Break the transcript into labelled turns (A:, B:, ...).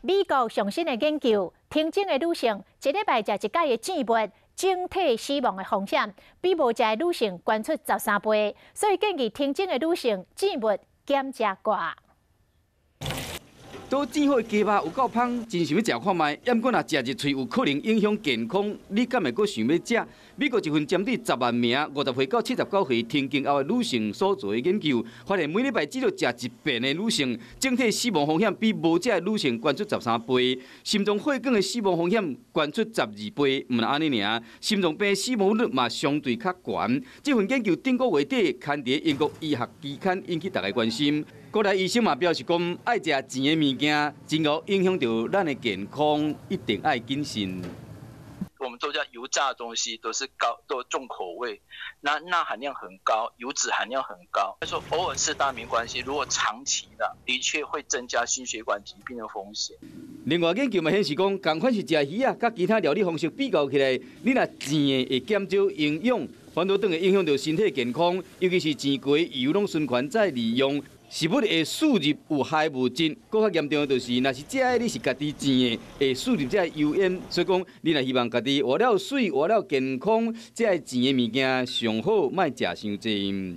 A: 美国上新的研究，听诊的女性一礼拜食一摆的糋物，整体死亡的风险比无食的女性悬出13倍，所以建议听诊的女性糋物减食寡。
B: 都煎好的鸡肉有够香，真想要食看卖。要毋过若食一喙有可能影响健康，你敢会阁想要食？美国一份针对10万名50岁到79岁停经后的女性所做的研究，发现每礼拜只要食一遍的女性，整体死亡风险比无食的女性悬出13倍，心脏血管的死亡风险悬出12倍。毋但安尼尔，心脏病死亡率嘛相对较悬。这份研究顶个月底刊伫英国医学期刊，引起大家关心。 国内医生嘛表示讲，爱食甜的物件，真够影响到咱的健康，一定爱谨慎。
C: 我们都叫油炸的东西，都是重口味，钠含量很高，油脂含量很高。他说偶尔吃当然没关系，如果长期的确会增加心血管疾病的风险。
B: 另外研究嘛显示讲，同款是食鱼啊，甲其他料理方式比较起来，你若甜的会减少营养，反倒等会影响到身体健康，尤其是甜过油拢循环再利用。 食物会输入有害物质，更较严重的就是，若是食的你是家己煎的，会输入这油烟。所以讲，你若希望家己活了水、活了健康，这煎的物件上好，莫食伤济。